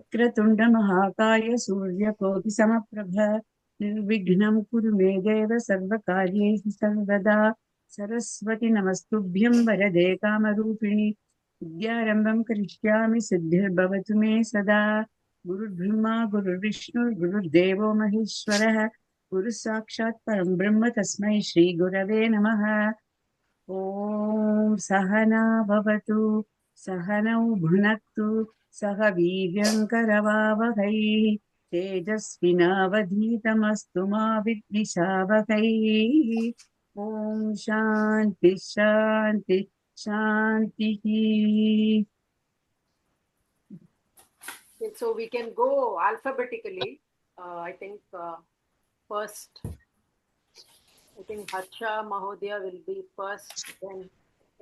वक्रतुण्ड महाकाय सूर्यकोटिसमप्रभ निर्विघ्नं कुरु मे देव सर्वकार्येषु सर्वदा सरस्वती नमस्तुभ्यं वरदे कामरूपिणि विद्यारम्भं करिष्यामि सिद्धिर्भवतु मे सदा गुरुर्ब्रह्मा गुरुर्विष्णु गुरुर्देवो महेश्वरः गुरुः साक्षात् परं ब्रह्म तस्मै श्रीगुरवे नमः। ॐ सहना भवतु सहनौ भुनक्तु सह वीर्यङ्करवावहै तेजस्विनावधीतमस्तु मा विद्विषावहै। ॐ शान्ति शान्ति शान्तिः। So we can go alphabetically. I think first, I think Harsha Mahodaya will be first. Then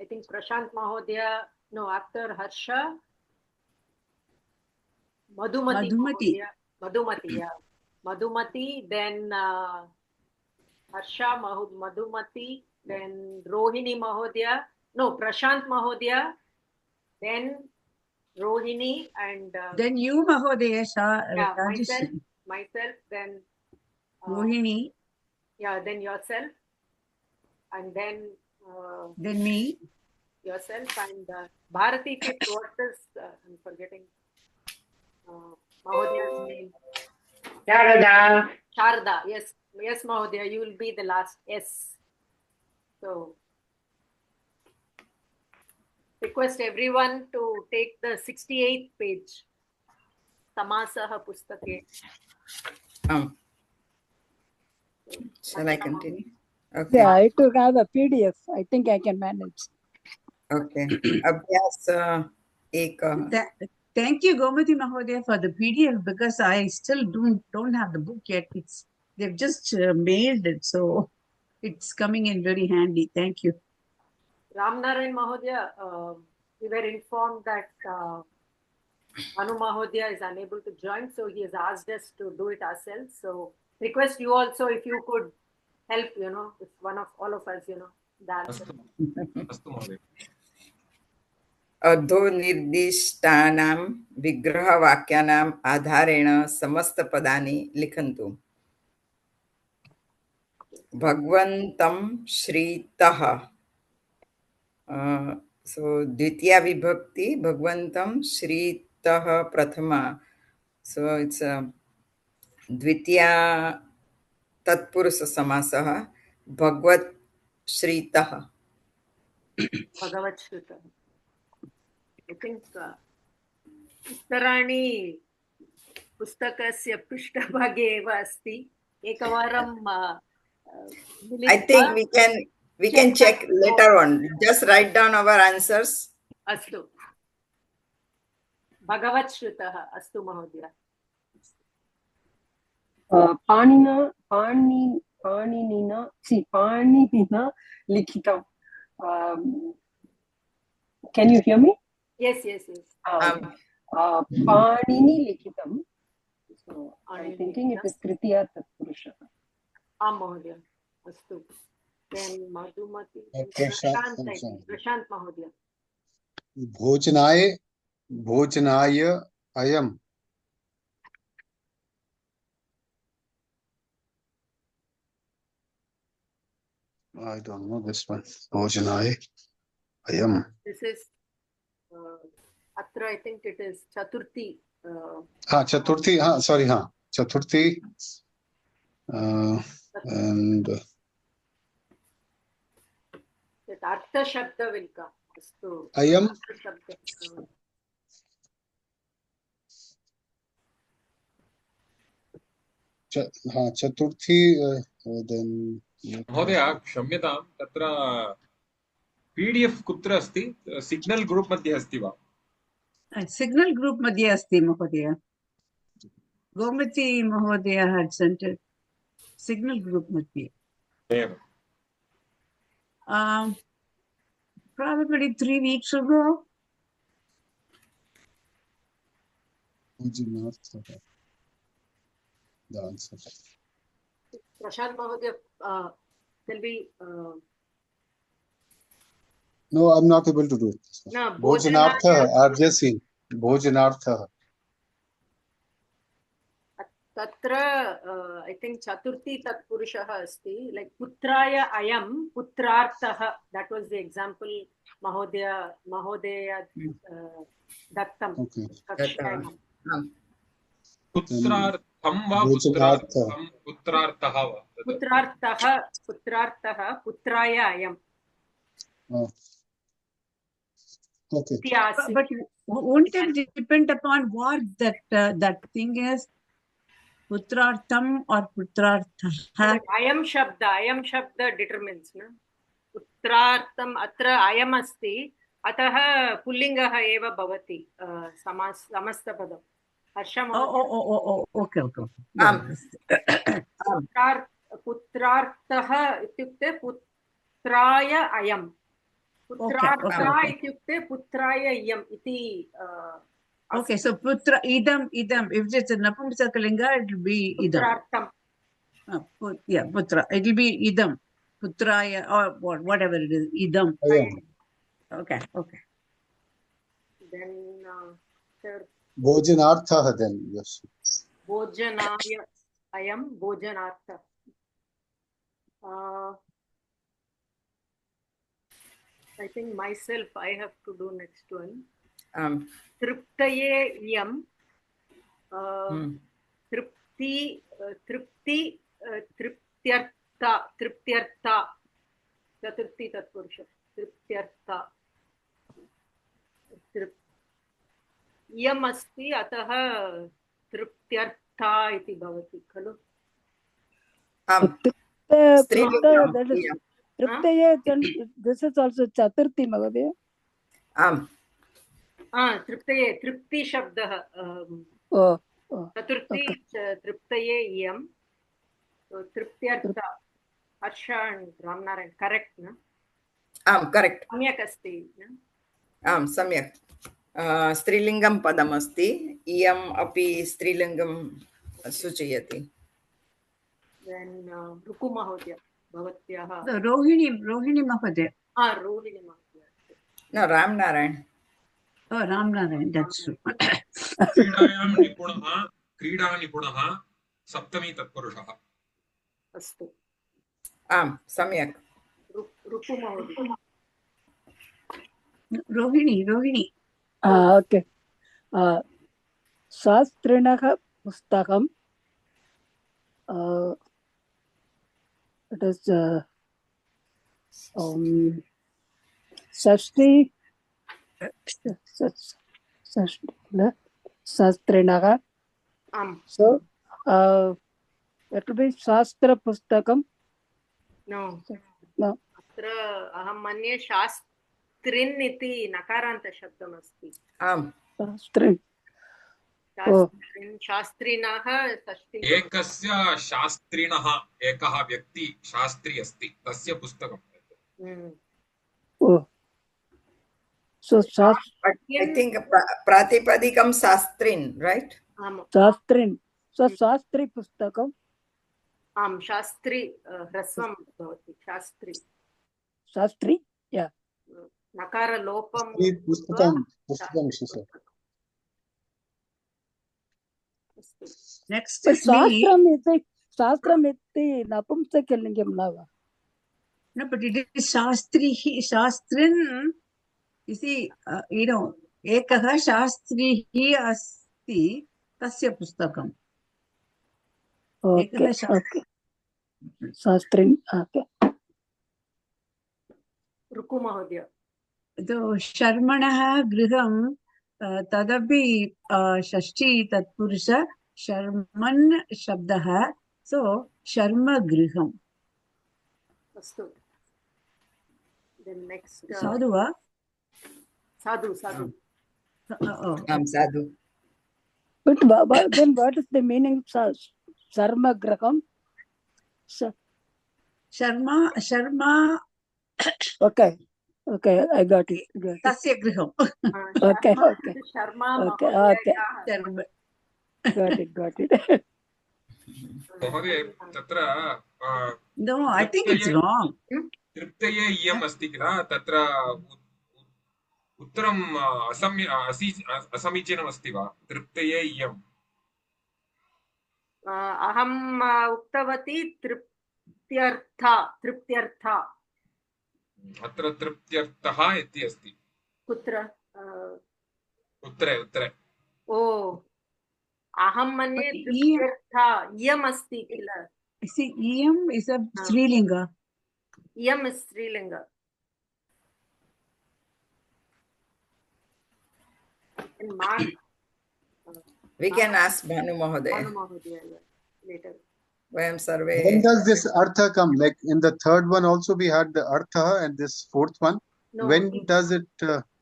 I think Prashant Mahodaya. No, after Harsha, Madhumati. Madhumati, yeah. Madhumati, then Harsha Madhumati, then Rohini Mahodaya. No, Prashant Mahodaya, then Rohini, and then you Mahodaya yeah, myself, then Rohini, yeah, then yourself, and then me, yourself, and Bharati fifth. What is I'm forgetting Mahodiya's name? Sharda. Yes, Mahodaya, you will be the last. Yes. So request everyone to take the 68th page. Tamasaha Pustake. Shall I continue? Okay. Yeah, I to have a PDF. I think I can manage. Okay. Abhyas Thank you, Gomati Mahodaya, for the PDF, because I still don't have the book yet. They've just mailed it, so it's coming in very handy. Thank you. Ramnarayan Mahodaya, we were informed that Manu Mahodaya is unable to join, so he has asked us to do it ourselves. So request you also if you could help, if one of all of us, that. अधोनिर्दिष्टानां विग्रहवाक्यानाम् आधारेण समस्तपदानि लिखन्तु। भगवन्तं श्रीतः, so द्वितीया विभक्ति भगवन्तं श्रीतः प्रथमा, so it's द्वितीया तत्पुरुष समासः भगवत् श्रीतः। भगवत् श्रीतः. I think उत्तराणि पुस्तकस्य पृष्ठभागे एव अस्ति. एकवारं I think we can check later on. Just write down our answers. अस्तु. भगवत् श्रुतः. अस्तु महोदय. पाणिनिना लिखितं. Can you hear me? Yes. Panini likitam. So I'm thinking it is Tritiya Tatpurusha. Mahodaya. Astu. Then Madhumati. Prashant Mahodaya. Bhojanaya ayam. I don't know this one. Bhojanaya ayam. This is Atra, I think it is Chaturthi. Chaturthi, sorry, Chaturthi. And that Artha Shabda will come. So, ayam. Chaturthi, then. महोदय क्षम्यतां, तत्र PDF कुत्र अस्ति? Signal group मध्ये अस्ति वा? Signal group मध्ये अस्ति महोदय. गोमती महोदय had sent it. Signal group मध्ये. Probably 3 weeks ago. The answer. Prashant Mahodaya, will be. No, I'm not able to do it. No, Bhojanartha, I've just seen. Bhojanartha. तत्र I think चतुर्थी तत्पुरुषः अस्ति like पुत्राय अयं पुत्रार्थः दट् वास् द एक्साम्पल् महोदय दत्तं Okay. कक्षायाम् पुत्रार्थं वा भोजनार्थः. पुत्रार्थः वा पुत्रार्थः पुत्राय अयम् Okay. इति आसीत् But won't it depend upon what that thing is? Putrartham or putrarthah? अयं शब्द डिटर्मिन्स् न पुत्रार्थम् अत्र अयम् अस्ति अतः पुल्लिङ्गः एव भवति समस्तपदं हर्षम् Okay. पुत्रार्थः इत्युक्ते पुत्राय अयम् पुत्रार्थः इत्युक्ते पुत्राय इयम् इति Okay, so putra idam. If it's a napumsakalinga, it will be idam. पुत्रार्थम् Yeah, putra. It will be idam. Putraya or whatever it is. Idam. Ayam. Okay. then Bhojanarthah then, yes. भोजनाय अयं भोजनार्थः I think myself I have to do next one. तृप्तये इयं तृप्त्यर्था चतुर्थी तत्पुरुष तृप्त्यर्था इयम् अस्ति अतः तृप्त्यर्था इति भवति खलु Triptaya, this is also Chaturthi, Mahodaya. तृप्तये तृप्ति शब्दः चतुर्थी तृप्तये इयं तृप्त्यर्थ हर्ष रामनारायण करेक्ट् न करेक्ट् सम्यक् अस्ति सम्यक् स्त्रीलिङ्गं पदमस्ति इयम् अपि स्त्रीलिङ्गं सूचयति रुकु महोदय भवत्याः Rohini Mahoday. रोहिणी महोदय न Ramnarayan Oh, Ramnarayan, that's true. क्रीडा निपुणः सप्तमी तत्पुरुषः अस्तु सम्यक् रुकु महोदय Rohini. Okay. Shastrinah Pustakam. It is Shashti Shastrinah. So it will be Shastra Pustakam. No. अत्र अहं मन्ये शास्त्रिन् इति नकारान्तशब्दमस्ति शास्त्रिणः एकस्य शास्त्रिणः एकः व्यक्ति शास्त्री अस्ति तस्य पुस्तकम् So I think प्रातिपदिकं शास्त्रिन् right शास्त्रिन् so शास्त्री पुस्तकम् आम् शास्त्री ह्रस्वं भवति शास्त्री yeah नकारलोपं पुस्तकं Next is me. Shastram iti napumsakalingam nava. No, but it is Shastrin. You see, Ekaha Shastrihi asti tasya pustakam. Okay. Shastrin. Okay. रुकु महोदय शर्मणः गृहं तदपि षष्ठी तत्पुरुष शर्मन् शब्दः सो शर्म गृहम् अस्तु साधु वा साधु But then what is the meaning of Sharma Graham? Sharma. Okay, I got it. Tasya Griham. Okay. Sharma. Okay. Got it. महोदय तत्र No, I think it's wrong. तृप्तये इयम् अस्ति किल तत्र उत्तरम् असमीचीनम् अस्ति वा तृप्तये इयम् अहम् उक्तवती तृप्त्यर्था अत्र तृप्त्यर्थः इति अस्ति कुत्र उत्तरे ओ अहं मन्ये But तृप्त्यर्था इयम् अस्ति किल see, Iyam is a Srilinga. इयम् is स्त्रीलिङ्ग We can ask Bhanu Mahodaya. later. Vayam sarve. When does this artha come? Like in the third one also we had the artha and this fourth one. No, When does it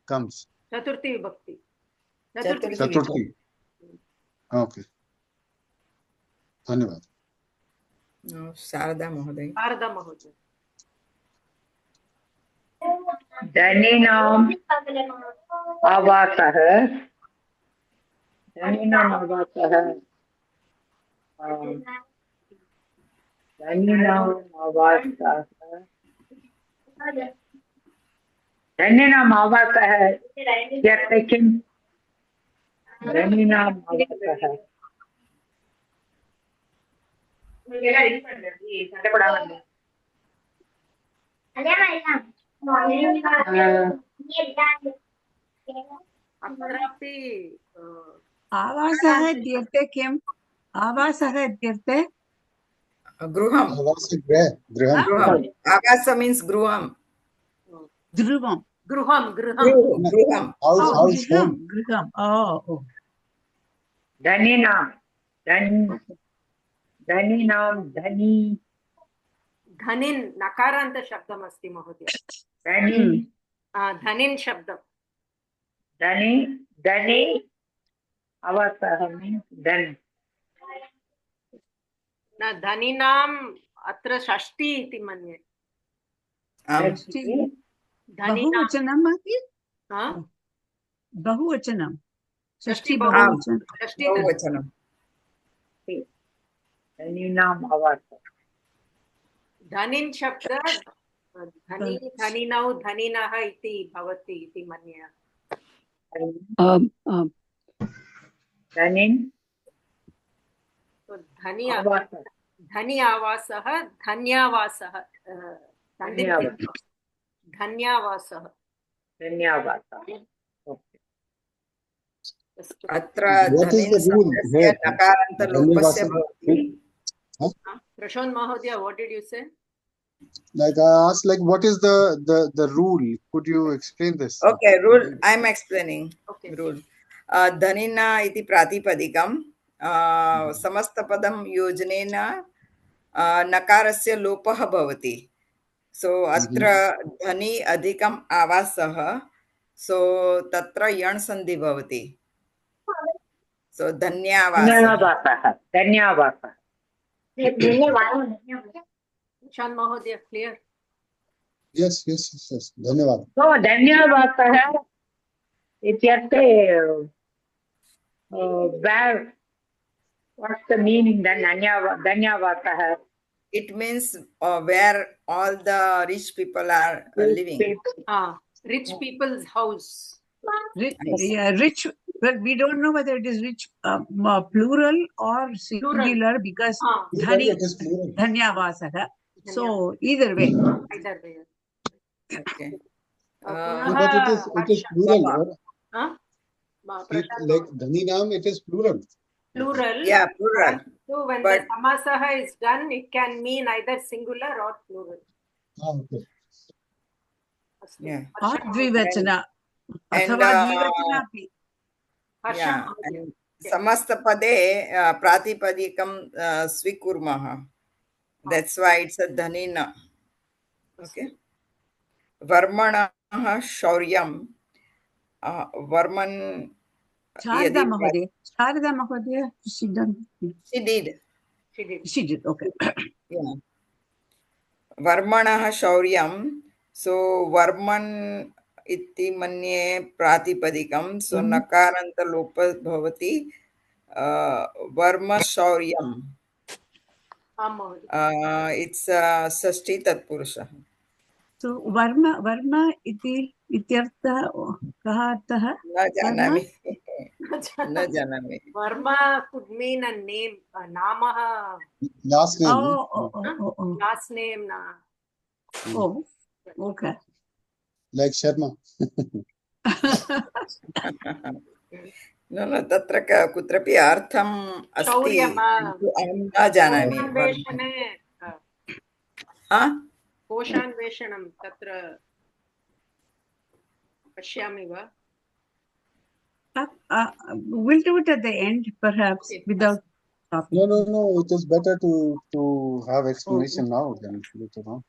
comes? Chaturthi Vibhakti. Chaturthi. Chaturthi. Okay. Dhanyavad. No, Sharada Mahodaya. Sharada Mahodaya. धनिनाम् आवासः धनिनाम् आवासः धनिनाम् आवासः धनिनाम् आवासः इत्यर्थे किम् धनिनाम् आवासः अत्रापि Avasah ityarthe kim? Avasah ityarthe Gruham. Graham. Gruham. Avasa means Gruham. Dhruvam. Gruham. Gruham. House, Oh, household. Griham. Oh. धनिनाम् धनिनाम् धनी धनिन् नकारान्त शब्दम् अस्ति महोदय धनी धनिन् शब्दम् धनी धनी आवासः मीन्स् धन न धनिनाम् अत्र षष्ठी इति मन्ये धनिनाम् Bahuvachanam ati? Bahuvachanam. Shashti Bahuvachanam. षष्ठी Bahuvachanam. धनिनाम् आवासः धनिन् शब्द धनी धनिनौ धनिनः इति भवति इति मन्ये धनिन् धनी आवासः धनी आवासः धन्यावासः धन्यावासः धन्यवादः Atra What is dhanin the rule sabdasya here? nakaranta lopasya bhavati. Prashant Mahodaya, what did you say? Like I asked, like what is the rule? Could you explain this? Okay, rule. I'm explaining. Okay. Rule. Dhanina iti pratipadikam. Samastapadam yojanena nakarasya lopah bhavati. So atra dhani adhikam avasah. So tatra yan sandhi bhavati. So dhanyavasah. धन्यवादः Prashant Mahodaya, clear? Yes. Dhanyavad. So धन्यवादः इत्यर्थे where what's the meaning then धन्यवादः It means where all the rich people are living. Rich people's house. Rich. Well, we don't know whether it is rich plural or singular because dhani It is plural. dhanyavasaha. So either way. Either way. Okay. No, but it is plural. It, Prashant, like Dhaninam, it is plural. plural. Yeah, plural. So when But- the samasaha is done, it can mean either singular or plural. Okay. Yeah. Or dvivachana. And, Athava dvivachana api. Yeah. And samastapade pratipadikam svikurmaha. That's why it's a dhanina. Okay. Varmanaha shauryam. Varman. Sharada Mahodaya. She done. She did. She did. Okay. Yeah. Varmanaha shauryam. So Varman iti manye pratipadikam. So nakaranta lopa bhavati. Varma shauryam. It's sashti tatpurusha. So varma iti ityartha kaha artha? Na janami. न जानामि. Varma could mean a name, Namaha, Last name. last name. Oh, okay. Like Sharma. न तत्र कुत्रापि अर्थम् अस्ति शौर्यम्, किन्तु अहं न जानामि. कोशान्वेषणे हा? कोशान्वेषणं तत्र पश्यामि वा? We'll do it at the end, perhaps, Okay. without topic. No. It is better to have explanation now than later on.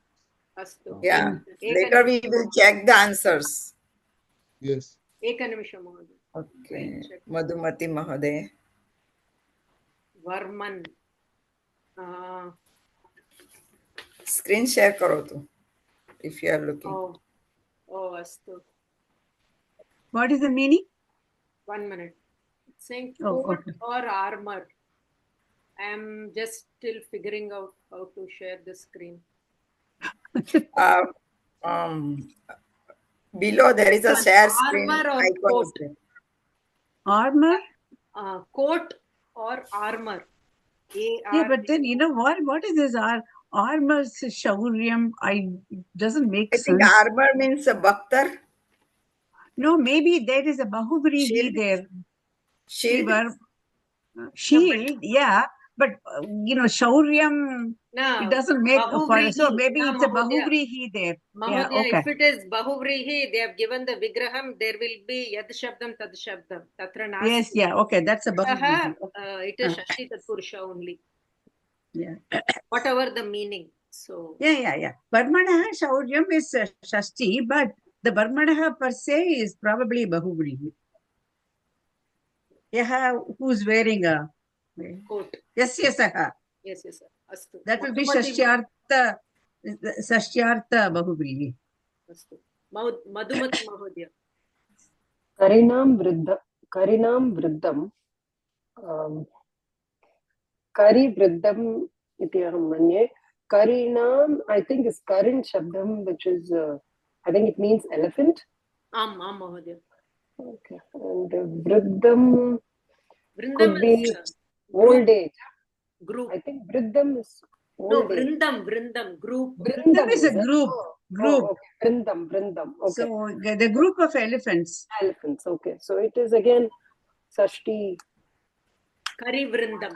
अस्तु. Yeah. Later we will check the answers. Yes. एकनिमिषं महोदय. Okay. Madhumati Mahoday. वर्मन्. Screen share करोतु. If you are looking. Oh, अस्तु. What is the meaning? 1 minute. It's saying Oh, coat okay. or armor. I am just still figuring out how to share the screen. Below there is a share screen Armor or icon. coat? Armor? Coat or armor. Yeah, but then you know what? What is this armor shauryam? It doesn't make I think sense. armor means a Bakhtar. No, maybe there is a bahuvrihi Shield? there. Shield. Shield, yeah, but shauryam. No, It doesn't make bahuvrihi. so maybe No, it's a Mahodaya. bahuvrihi there. Yeah, Mahodaya, okay. if it is bahuvrihi, they have given the vigraham, there will be yad shabdam tad shabdam. Tatra nasti. Yes, yeah, okay, that's a bahuvrihi. It is Shashti Tatpurusha only. Yeah. Whatever the meaning. So Yeah. Varmanaha shauryam is Shashti, but the Varmanaha per se is probably bahuvrihi. Yaha, who's wearing a coat. Yes, sir. Yes, sir. Astu. That will be Madhumati- Shashyartha bahuvrihi. Astu. Madhumati Mahodaya. करिणां वृद्धं करिवृद्धम् इति अहं मन्ये. Karinam, I think, is Karin Shabdam, which is, I think it means elephant. Am Mahodaya. Okay. And Vriddham Vrindam could be is old age. group. I think Vriddham is No, old age. Vrindam, group. Vrindam is a it? group. Oh, okay. Vrindam. Okay. So the group of elephants. Elephants. Okay. So it is again Sashti Kari Vrindam.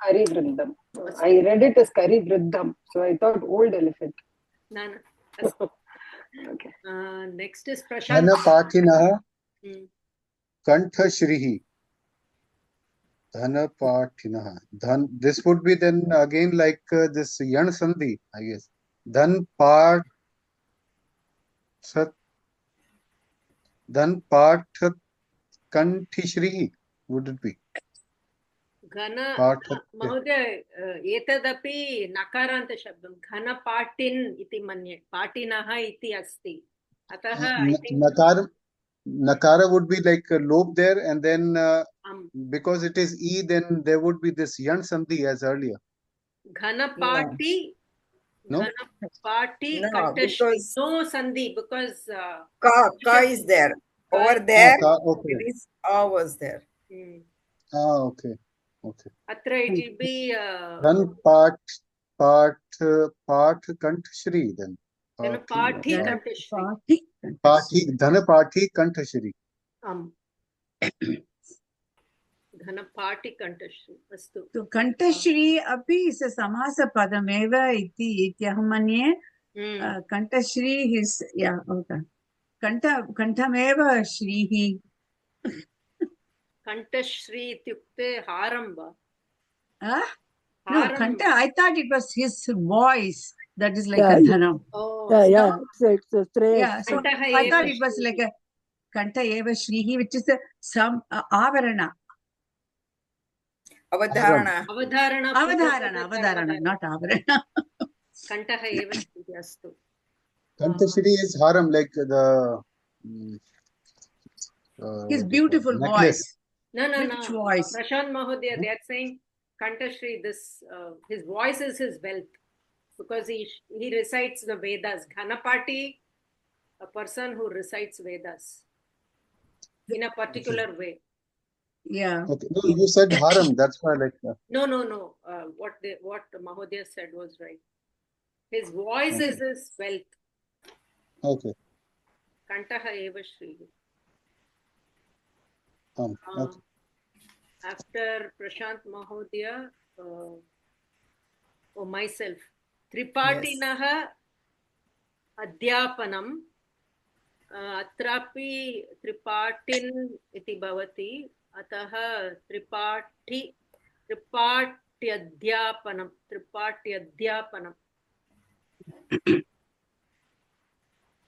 Kari Vrindam. I read it as Kari Vriddham. So I thought old elephant. No. Okay. Next is Prashant. Dhanapatinaha Hmm. Dhanapatinaha. This would be then again like this Yan Sandhi, I guess. Dhanpat Kantishrihi, would it be? Ghana Parthat. Mahodaya, etadapi nakaranta shabdam. Ghana patin iti manye. Patinaha iti asti. Ataha, I think. Nakara would be like a lobe there, and then because it is E, then there would be this Yan Sandhi as earlier. Ghana pati. No? Ghana pati. No, because no sandhi, because Ka is there. Over there, Okay. it is A was there. Okay. Atra it will be Then part Kantashri then. Ghana pati kantashri. Dhanapati Kantashri. Ghana pati kantashri. Astu. So Kantashri api is a samasa padameva iti ityaham manye. Kantashri is, yeah, okay. Kantameva shrihi. Kantashri ityukte haram va. No, Kanta, I thought it was his voice that is like a dhanam. Oh, Yeah. It's a phrase. Yeah, so I thought it was like a Kanta eva shrihi, which is some avarana. Avadharana. Avadharana, not avarana. Kantaha eva shrihi astu. Kantashri is haram, like the His beautiful necklace. voice. No. Rich voice. Prashant Mahodaya, they are saying Kantashri, this his voice is his wealth because he recites the Vedas. Ghanapati, a person who recites Vedas in a particular way. Yeah. Okay. No, you said harem. That's why, like. No. What Mahodaya said was right. His voice is his wealth. Okay. Kantaha eva Shri. Okay. After Prashant Mahodaya, myself, Tripatinaha Adhyapanam. अत्रापि त्रिपाठिन् इति भवति अतः त्रिपाठ्यध्यापनं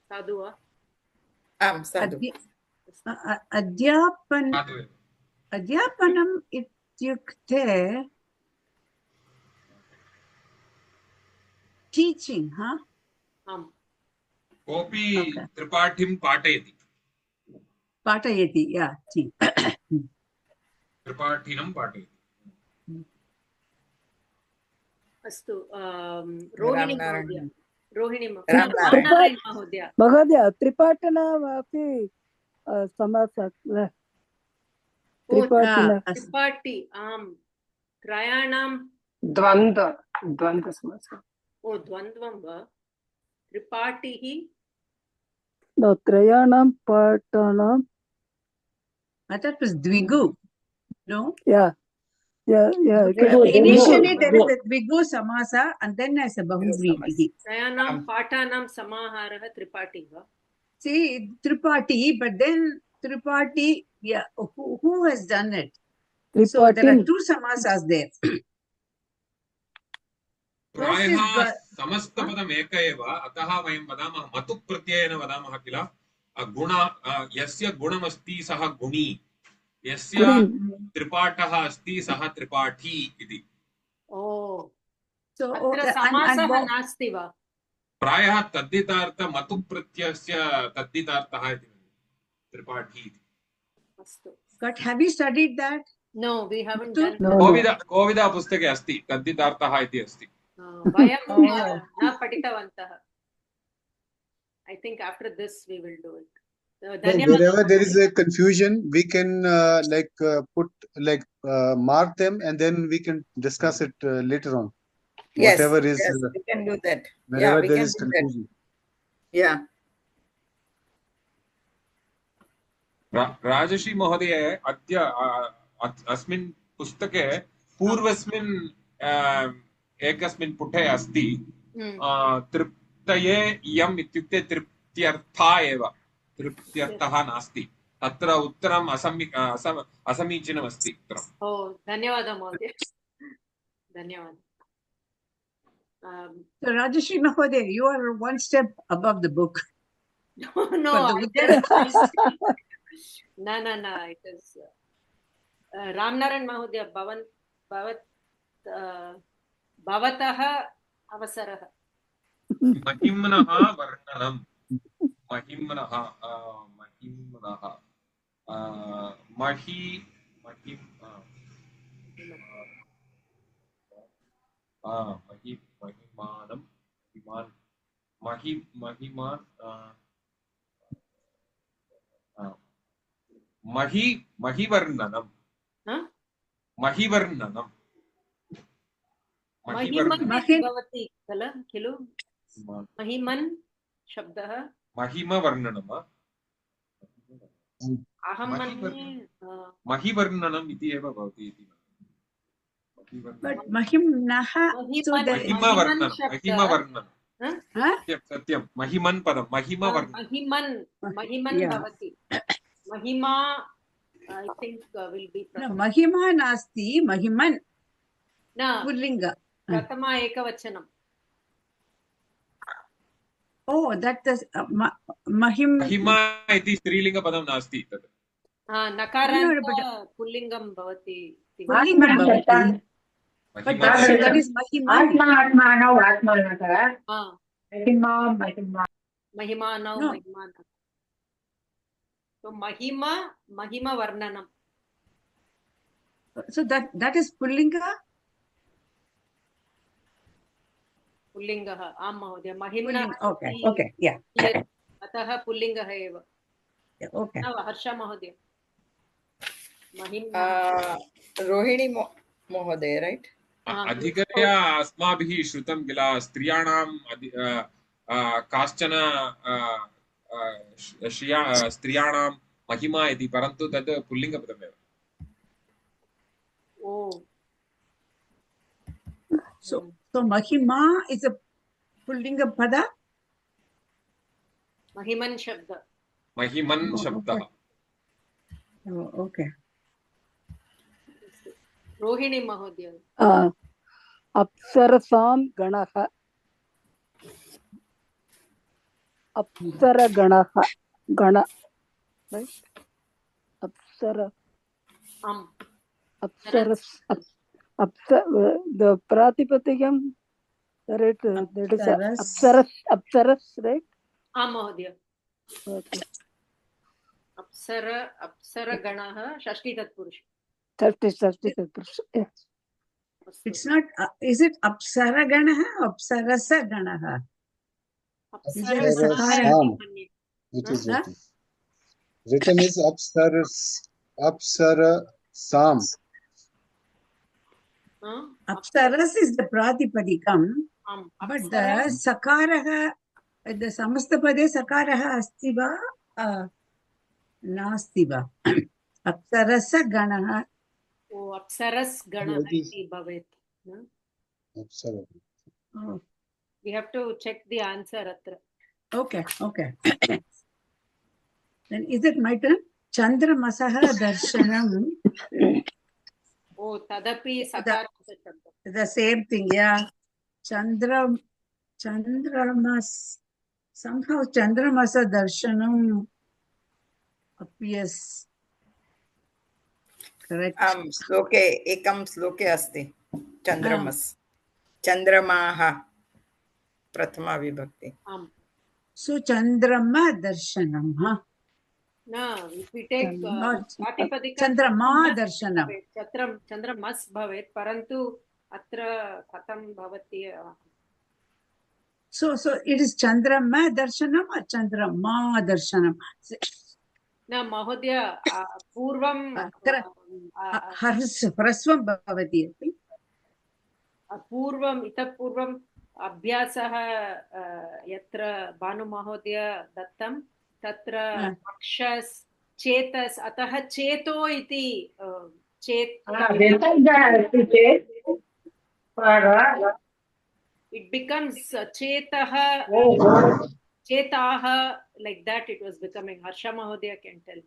साधु वा आम् साधु अध्यापनम् इत्युक्ते teaching, huh? आम् कोऽपि त्रिपाठीं पाठयति पाठयति, yeah. त्रिपाठिनं पाठयति अस्तु रोहिणी महोदय महोदय त्रिपाठनमपि समासः त्रिपाठी आम् त्रयाणां द्वन्द्वसमासः द्वन्द्वं वा त्रिपाठिः त्रयाणां पाठानां I thought it was Dvigu. No? Yeah. Initially there is a Dvigu samasa and then as a Bahuvrihi. त्रयाणां पाठानां समाहारः त्रिपाठी वा See, Tripathi, but then Tripathi, yeah, who has done it? So there are two samasas there. प्रायः समस्तपदम् एक एव अतः वयं वदामः मतु प्रत्ययेन वदामः किल गुण यस्य गुणमस्ति सः गुणी यस्य त्रिपाठः अस्ति सः त्रिपाठी इति समासः नास्ति वा प्रायः तद्धितार्थ मतु प्रत्ययस्य तद्धितार्थः इति त्रिपाठी इति अस्तु But have you studied that? No, we haven't done. कोविदा पुस्तके अस्ति तद्धितार्थः इति अस्ति वयं न पठितवन्तः. I think after this we will do it. Wherever there is a confusion, we can mark them and then we can discuss it later on. Yes, Whatever is, we can do that. Wherever we there can is do confusion. that. Yeah. Rajshree महोदय अद्य अस्मिन् पुस्तके पूर्वस्मिन् एकस्मिन् पुटे अस्ति तृप्तये इयम् इत्युक्ते तृप्त्यर्था एव तृप्त्यर्थः नास्ति तत्र उत्तरम् असमीचीनमस्ति उत्तरम् धन्यवादः महोदय धन्यवादः So Rajashri Mahodaya, you are one step above the book. No, it is Ramnaran Mahodaya भवतः अवसरः महिम्नः वर्णनं महिम्नः महिमानं महिवर्णनं भवति खलु महिमन् शब्दः महिमवर्णनम् अहं महिवर्णनम् इति एव भवति इति But महिम्नः महिमवर्णनं सत्यं महिमन् पदं महिमन् भवति महिमा I think will be महिमा नास्ति महिमन् न पुल्लिङ्ग प्रथमा एकवचनम् Oh, that is महिमा इति स्त्रीलिङ्गपदं नास्ति तत् नकारान्त पुल्लिङ्गं भवति that is महिमानौ so महिमा वर्णनम् so that is pullinga पुल्लिङ्गः आं महोदय महिम्ना okay yeah अतः पुल्लिङ्गः एव okay हर्ष महोदय Rohini Mohoday, right? अधिकतया अस्माभिः श्रुतं किल स्त्रियाणां काश्चन स्त्रियाणां महिमा इति, परन्तु तद् पुल्लिङ्गपदमेव. So Mahima is a pullinga pada? Mahiman Shabda. महिमन् शब्दः. Oh, okay. Rohini Mahodaya. Apsarasam Ganaha. Apsara Ganaha. Gana. Right? Apsara. Apsaras. The Pratipatikam, right? That is Apsaras, right? Mahodaya. Okay. Apsara Ganaha, Shashti Tatpurush. Shashti Tatpurush. Yes. It's not, is it Apsara Ganaha or Apsarasa Ganaha? Is it a Sakara? It is written. Written is Apsara Sam. Apsaras is the Pratipadikam, but the Sakaraha, the Samastapade Sakaraha Asti va, Nasti va. Apsarasa Ganaha. Oh, Apsaras Ganaha iti bhavet. Apsara. Oh. We have to check the answer atra. Okay. Then is it my turn? Chandra Masaha Darshanam. Oh, Tadapi Sakara. The same thing, yeah. Chandramas. Somehow Chandramasa Darshanam appears. Correct. Sloke, ekam sloke asti. Chandramas. Chandramaha. Prathama vibhakti. So Chandrama Darshanam, huh? No, if we take Pratipadika Chandrama Darshanam. Chandramas bhavet, parantu atra katham bhavati. So it is Chandrama Darshanam or Chandrama Darshanam? No, Mahodaya, Purvam. Hrasvam bhavati. Purvam, itah Purvam, Abhyasaha yatra Banu Mahodaya dattam, tatra Akshas, Chetas, ataha Cheto iti it becomes Chetaha, Chetaha, like that it was becoming. Harsha Mahodaya can tell.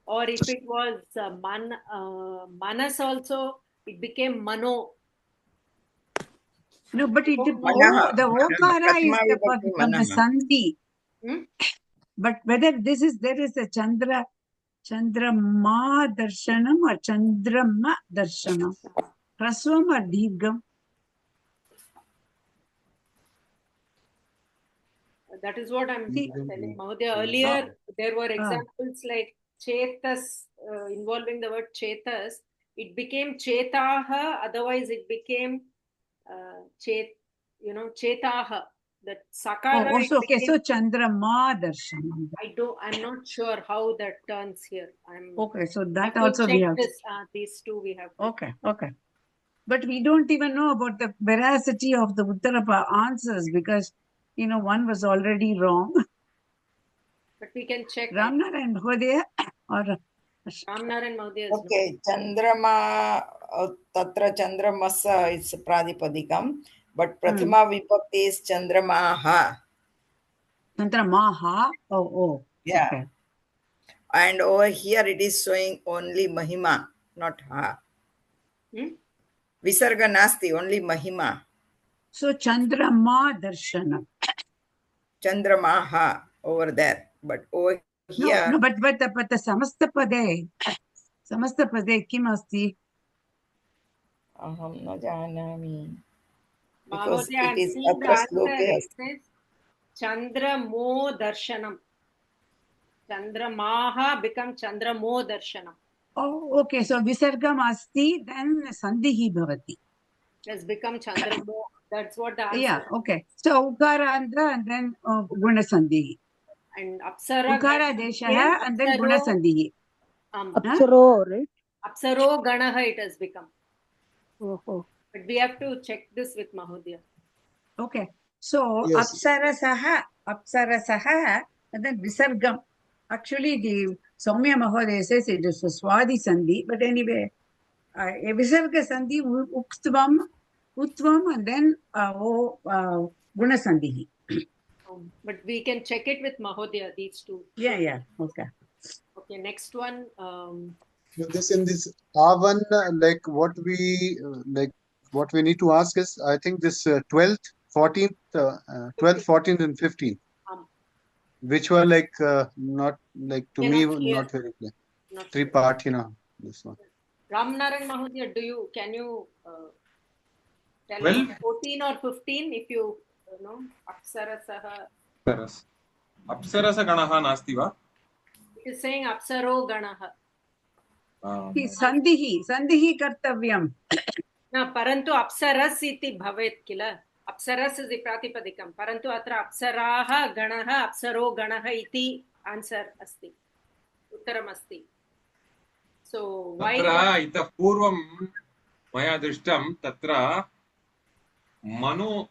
Or if it was Manas also, it became Mano. No, but the Okara is from the Sandhi. But whether there is a Chandrama Darshanam or Chandrama Darshanam, Hrasvam or Dirgham? That is what I'm telling Mahodaya. Earlier, there were examples like Chetas, involving the word Chetas. It became Chetaha, otherwise it became Chetaha. That Sakara. Oh, okay. So Chandrama Darshanam. I'm not sure how that turns here. Okay, so that also we have. These two we have. Okay. But we don't even know about the veracity of the Uttarapa answers because, one was already wrong. But we can check. Ramnarayan Mahodaya or Ramnarayan Mahodaya. Okay, Chandrama, Tatra Chandramasa is Pradipadikam, but Prathama Vibhakti is Chandramaha. Chandramaha? Oh. Yeah. Okay. And over here it is showing only Mahima, not Ha. Visarga Nasti, only Mahima. So Chandrama Darshanam. Chandramaha over there. But over here. No, but the Samastapade kim asti? Aham na janami. Because it is atra sloke. It says Chandramo Darshanam. Chandramaha become Chandramo Darshanam. Oh, okay. So Visargam asti, then Sandhihi bhavati. Has become Chandramo. That's what the answer. Yeah, okay. So Ukara and then Guna Sandhihi. And Apsara Ukara Deshaha and then Guna Sandhihi. Apsaro, right? Apsaro Ganaha it has become. Oh. But we have to check this with Mahodaya. Okay. So Yes. Apsarasaha, and then Visargam. Actually, the Soumya Mahodaya says it is a Swadi Sandhi, but anyway, a Visarga Sandhi, Uktvam, and then Guna Sandhi. But we can check it with Mahodaya, these two. Yeah. Okay. Okay, next one. This in this Avan, like what we need to ask is, I think this 12th, 14th, 12th, 14th, and 15th, which were like not like to me not very clear. Not Three part, this one. Ramnaran Mahodaya, can you tell Well- us 14 or 15 if you know Apsarasaha? Apsarasa Ganaha nasti va? It is saying Apsaro Ganaha. Sandhihi kartavyam. Na parantu Apsaras iti bhavet kila. Apsaras is the pratipadikam. Parantu atra Apsaraha Ganaha Apsaro Ganaha iti answer asti. Uttaram asti. So why? तत्र इतः पूर्वं मया दृष्टं तत्र मनो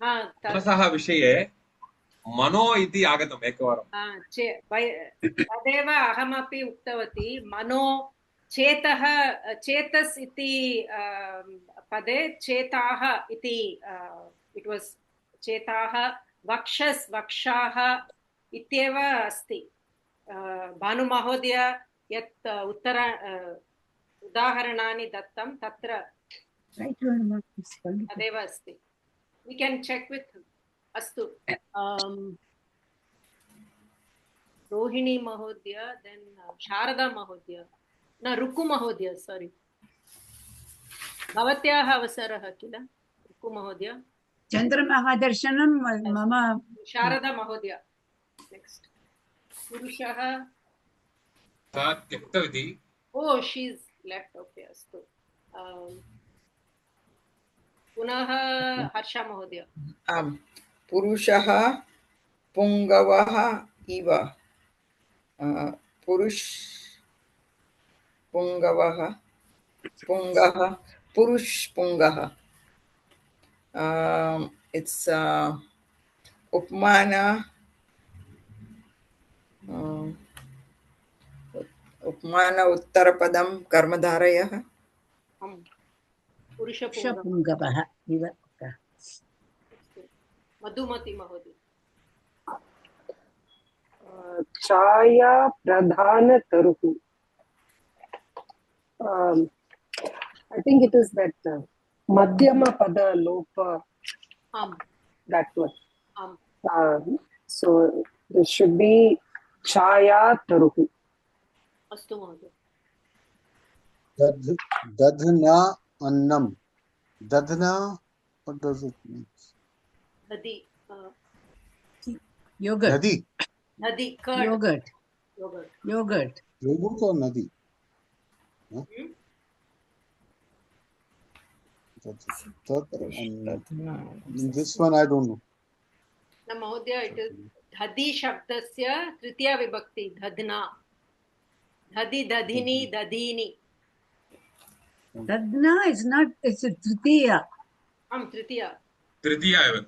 मनसः विषये मनो इति आगतम् एकवारं तदेव अहमपि उक्तवती मनो चेतस् इति पदे चेताः इति इट् वास् चेताः वक्षाः इत्येव अस्ति भानुमहोदय यत् उदाहरणानि दत्तं तत्र तदेव अस्ति we can check with astu Rohini Mahodaya, then Sharada Mahodaya, na Ruku Mahodaya, sorry. Bhavatyaha avasarah kila Ruku Mahodaya. Chandramaha darshanam mama. Sharada Mahodaya. Next. Purushaha. सा त्यक्तवती. Oh, she's left. Okay, astu. Punaha Harsha Mahodaya. Purushaha Pungavaha iva. Purush Pungavaha Pungaha Purush Pungaha. It's Upmana Upmana Uttarapadam Karmadharayah. Purusha Pungavaha. Madhumati Mahodaya. Chaya Pradhana Taruhu. I think it is that Madhyama Pada Lopa. That one. So this should be Chaya Taruhu. Astu Mahodaya. Dadhna Annam. Dadhna, what does it mean? Nadi. Yogurt. Nadi. Nadi. Curd. Yogurt. Yogurt or Nadi? Huh? This one I don't know. Na Mahodaya, it is Dhadi Shabdasya Tritiya Vibhakti. Dhadna. Dhadi, Dadhini, Dadhini. Dadna is not, it's a Tritiya. Tritiya. Tritiya eva.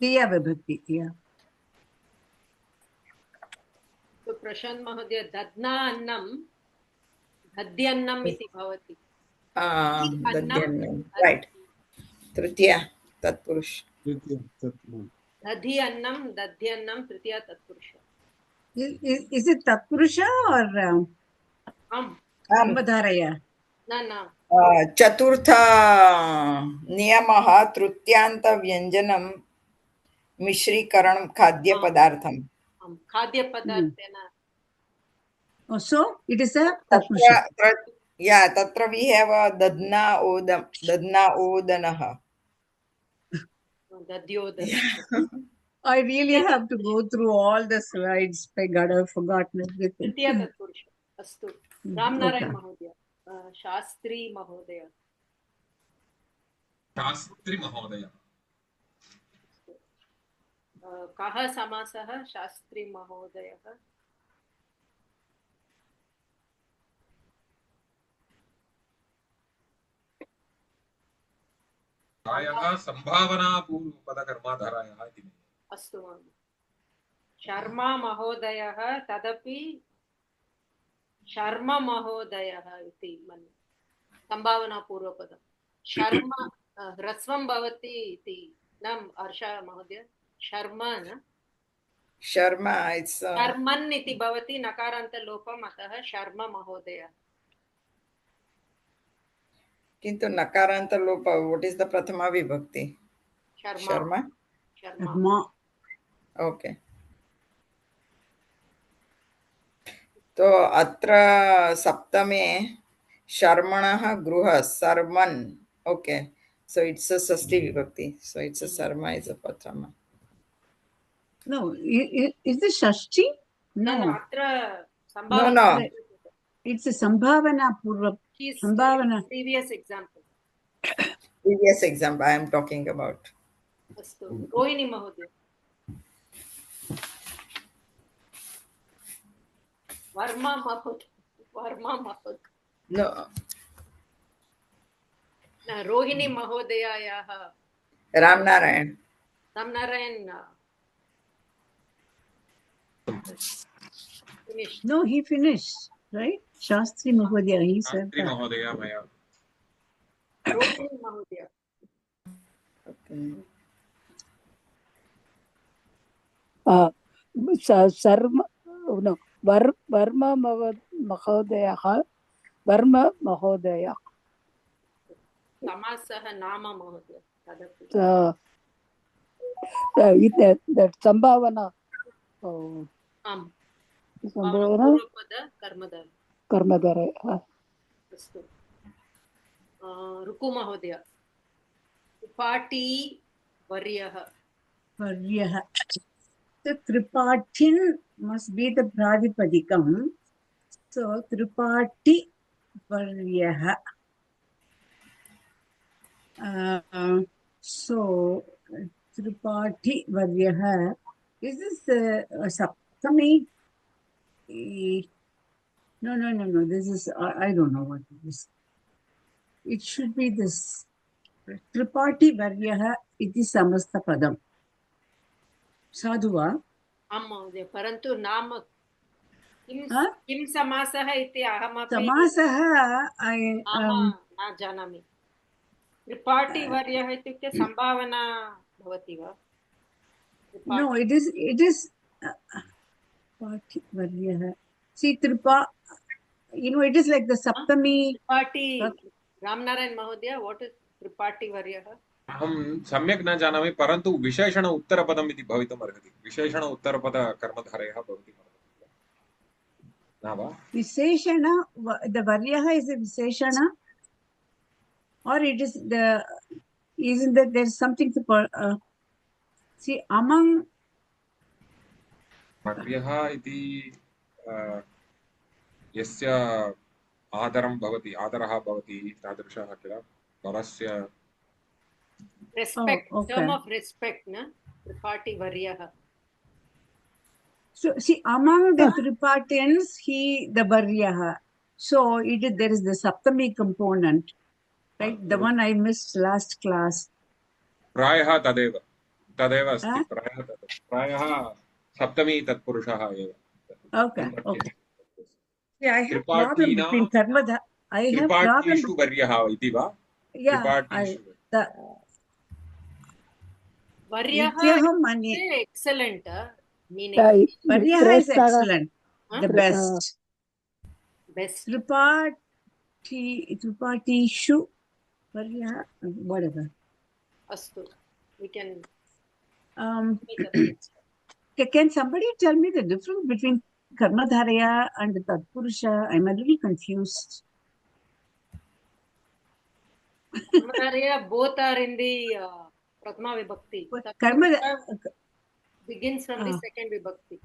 Tritiya vibhakti, yeah. So Prashant Mahodaya, Dadna Annam, Dhadyannam iti bhavati. Dhadyannam. Right. Tritiya Tatpurush. Dhadhi Annam, Dhadyannam, Tritiya Tatpurusha. Is it Tatpurusha or Karmadharaya? No. Chaturtha Niyamaha Trutyanta Vyanjanam Mishrikaranam Khadya Padartham. Khadya Padarthena. Oh, so it is a Tatpurusha. Yeah, Tatra we have a Dadna Odanaha. Dadyodana. I really have to go through all the slides. My God, I've forgotten everything. Tritiya Tatpurusha. Astu. Ramnarayan Mahodaya. Shastri Mahodaya. Kaha Samasaha Shastri Mahodaya. प्रायः सम्भावनापूर्वपदकर्माधारायाः इति मन्ये। अस्तु महोदय। शर्मा महोदयः तदपि शर्मा महोदयः इति मन्ये सम्भावनापूर्वपदं। शर्मा ह्रस्वं भवति इति न हर्षा महोदय शर्मा न शर्मा इट्स् शर्मन् इति भवति नकारान्तलोपम् अतः शर्मा महोदय। किन्तु नकारान्तलोप what is the प्रथमा विभक्ति? शर्मा शर्मा ओके तो अत्र सप्तमे शर्मणः गृह सर्मन् ओके so it's a षष्ठी विभक्ति so it's a sarma is a prathama. No, is it Shashti? No. No. It's a Sambhavana Purva. Sambhavana. Previous example. Previous example I am talking about. Astu. Rohini Mahodaya. Varma Mahodaya. No. Rohini Mahodayayaha. Ramnarayan. Finished. No, he finished, right? Shastri Mahodaya, he said Shastri that. Mahodaya maya. Rohini Mahodaya. Sarma, no, Varma Mahodaya, Varma Mahodaya. Samasah Nama Mahodaya. That Sambhavana. Sambhavana Karmadhara. Astu. Ruku Mahodaya. Tripati Varyaha. Varyaha. So Tripatin must be the Pradipadikam. So Tripati Varyaha. So Tripati Varyaha. Is this Saptami? No. This is, I don't know what it is. It should be this. Tripati Varyaha iti samasta padam. Sadhuva. Mहोदय परन्तु नाम किं समासः इति अहमपि समासः न जानामि त्रिपाठी वर्यः इत्युक्ते सम्भावना भवति वा No, it is Tripati Varyaha. See it is like the Saptami. Tripati Ramnarayan Mahodaya, what is Tripati Varyaha? अहं सम्यक् न जानामि परन्तु विशेषण उत्तरपदम् इति भवितुम् अर्हति विशेषण उत्तरपद कर्मधारयः भवति न वा Visheshana, the Varyaha is a Visheshana, or it is isn't that there's something to call see among वर्यः इति यस्य आदरः भवति तादृशः किल वरस्य Respect, okay. term of respect, na? Tripati Varyaha. So see among the Tripatins, the Varyaha. So there is the Saptami component, right? The one I missed last class. प्रायः तदेव अस्ति प्रायः सप्तमी तत्पुरुषः एव. Okay. Yeah, I have problem between Karmadhara. I have problem. त्रिपाठीषु वर्यः इति वा? Yeah, Varyaha is excellent meaning. Varyaha is excellent. The best. Tripatishu Varyaha, whatever. Astu. We can. Can somebody tell me the difference between Karmadharaya and the Tatpurusha? I'm a little confused. Karmadharaya both are in the Prathama Vibhakti. Begins from the second Vibhakti.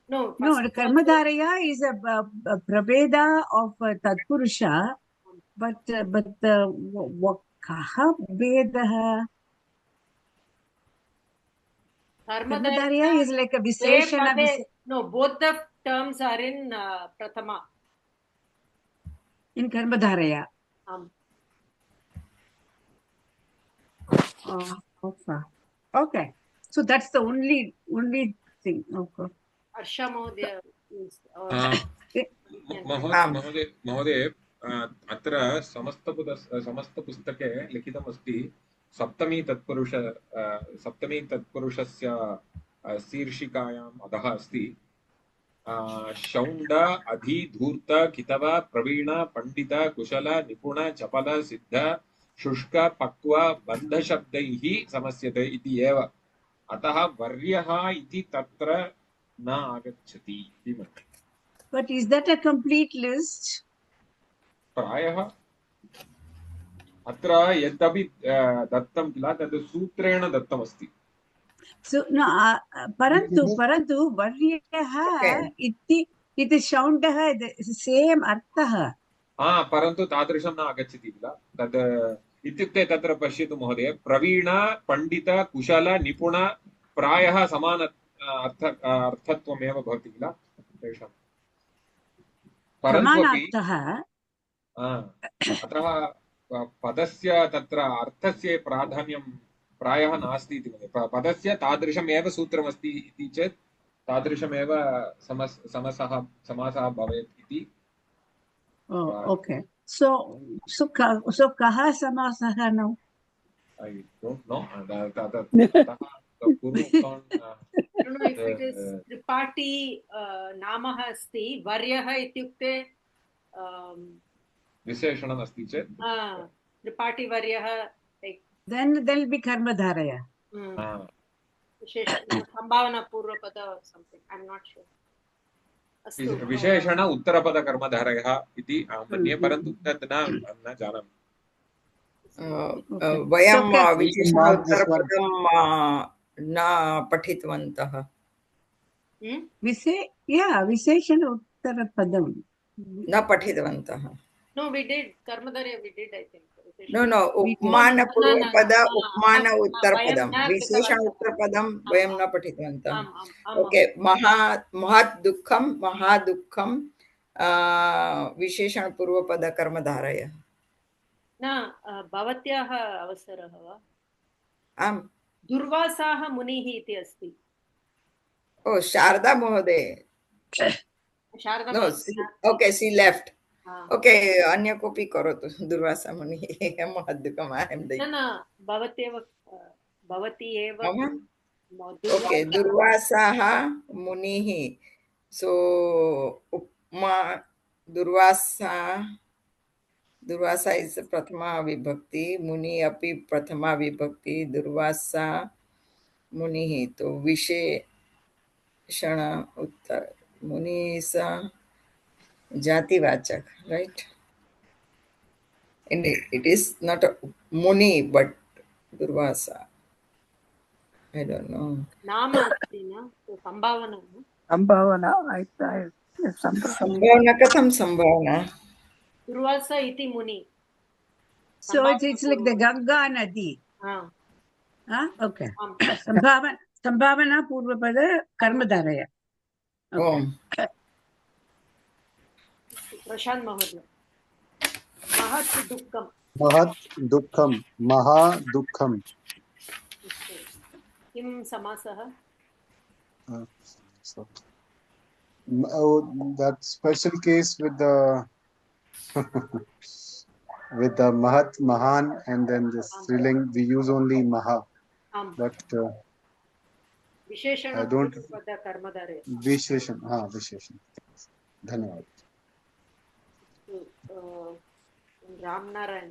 No, the Karmadharaya is a Prabheda of Tatpurusha, but Kaha Vedaha? Karmadharaya is like a Visheshana. No, both the terms are in Prathama. In Karmadharaya. Okay. Okay. So that's the only thing. Okay. Harsha Mahodaya is महोदय अत्र समस्तपुस्तके लिखितमस्ति सप्तमी तत्पुरुषस्य शीर्षिकायाम् अधः अस्ति शौण्ड अधि धूर्त कितव प्रवीण पंडित कुशल निपुण चपल सिद्ध शुष्क पक्व बन्धशब्दैः समस्यते इति एव अतः वर्यः इति तत्र न आगच्छति इति मन्ये. But is that a complete list? प्रायः अत्र यद्यपि दत्तं किल तद् सूत्रेण दत्तमस्ति. So no, परन्तु वर्यः इति शौण्डः सेम् अर्थः. परन्तु तादृशं न आगच्छति किल तद् इत्युक्ते तत्र पश्यतु महोदय प्रवीण पण्डित कुशल निपुण प्रायः समान अर्थत्वमेव भवति किल तेषां. परन्तु अतः पदस्य तत्र अर्थस्य प्राधान्यं प्रायः नास्ति इति मन्ये. पदस्य तादृशमेव सूत्रमस्ति इति चेत् तादृशमेव समासः भवेत् इति. Okay. So कः समासः न? I don't know. I don't know if it is Tripathi नामः अस्ति वर्यः इत्युक्ते विशेषणम् अस्ति चेत् त्रिपाठी वर्यः then there'll be कर्मधारय. संभावना पूर्वपद or something. I'm not sure. विशेषण उत्तरपदकर्मधारयः इति अहं मन्ये परन्तु तद् न जानामि. वयं विशेषण उत्तरपदं न पठितवन्तः. विशेषण उत्तरपदं न पठितवन्तः. No, we did. Karmadharya, we did, I think. No, उपमान पूर्वपद उपमान उत्तरपदं विशेषण उत्तरपदं वयं न पठितवन्तः. ओके. महत् दुःखं विशेषण पूर्वपद कर्मधारयः न भवत्याः अवसरः वा? आम्. दुर्वासाः मुनिः इति अस्ति. ओ शारदा महोदय. Sharada. Okay, see left. Okay, अन्य कोऽपि करोतु. दुर्वासा मुनिः महद्दुःखम् अहं दै. न भवती एव. ओके, दुर्वासाः मुनिः. सो उपमा दुर्वासा इज प्रथमा विभक्ति, मुनि अपि प्रथमा विभक्ति. दुर्वासा मुनिः तो विशेषण उत्तर मुनि सा जातिवाचक, right? And it is not a Muni but Durvasa. I don't know. नाम अस्ति न संभावना. संभावना कथं संभावना? दुर्वासा इति मुनि. So it's like the Ganga Nadi. Okay. संभावना पूर्वपद कर्मधारय. प्रशांत महोदय. महत् दुःखं महादुःखं किं समासः? That special case with the with the Mahat, Mahan, and then the Striling, we use only Maha. But विशेषण I don't. कर्मधारय. विशेषण, हाँ विशेषण. धन्यवाद. रामनारायण.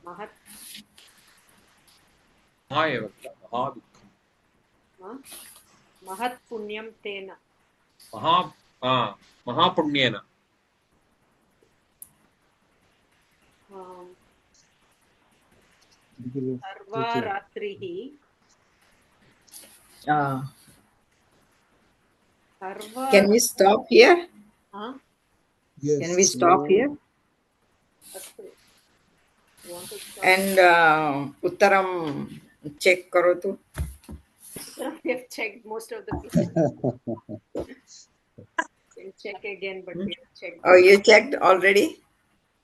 महत् महादुःखं महत् पुण्यं तेन. महापुण्येन. सर्वरात्रिः. Can we stop here? Yes. Can we stop here? And Uttaram check karotu. We have checked most of the people. We'll check again, but we have checked. Oh, you checked already?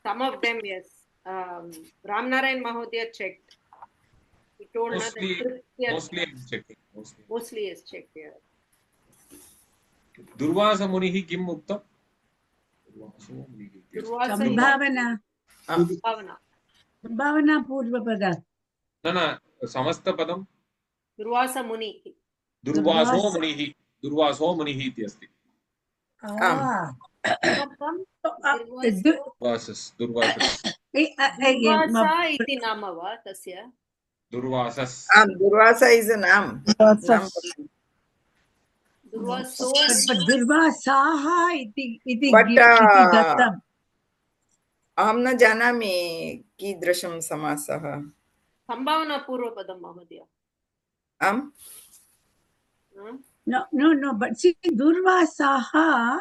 Some of them, yes. Ramnarayan Mahodaya checked. He told not Mostly, that mostly I'm checking. mostly is checked here. Durvasa Munihi किम् उक्तम्? Durvaso Munihi. Durvasa is Sambhavana. Bhavana. Sambhavana Purvapada. न समस्तपदं Durvasa Muni. दुर्वासो मुनिः दुर्वासो मुनिः इति अस्ति Ah. दुर्वासस् Durvasa iti nama va tasya. दुर्वासस् Durvasa is a nam. Durvaso. But Durvasaha iti But dattam. अहं न जानामि कीदृशं समासः. Sambhavana Purvapadam Mahodaya. No. But see, Durvasaha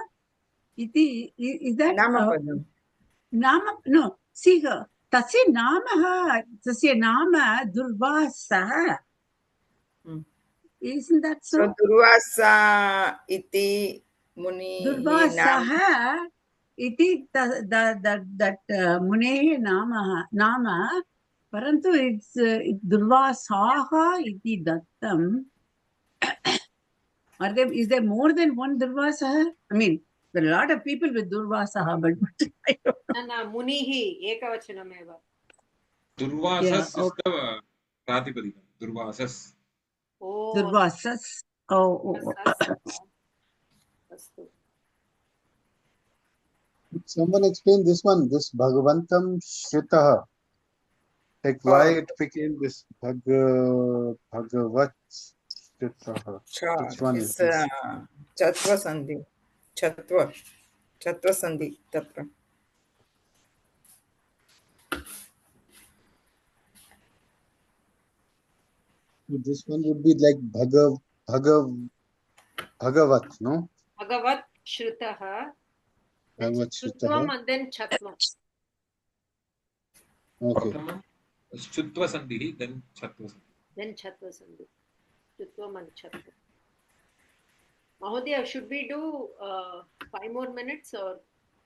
iti is that नामपदम्. Nama? No. See, tasya namaha. Tasya nama Durvasaha. Isn't that so? So Durvasa iti muni Durvasaha iti that munehe nama. Parantu it's Durvasaha iti dattam. Is there more than one Durvasaha? I mean, there are a lot of people with Durvasaha, but I don't know. Na Munihi ekavachanameva. Durvasas is the Pratipadikam. Durvasas. Oh. Durvasas. Oh. Someone explain this one, this Bhagavantam Shritaha. Like why it became this Bhagavat Shritaha. Which one is this? Chatva Sandhi. Chatva Sandhi. Tatra. This one would be like Bhagavat, no? Bhagavat Shritaha. Bhagavat Shritaha. And then Chatva. Okay. Chutva Sandhi, then Chatva Sandhi. Then Chatva Sandhi. Chutvam and Chatva. Mahodaya, should we do 5 more minutes or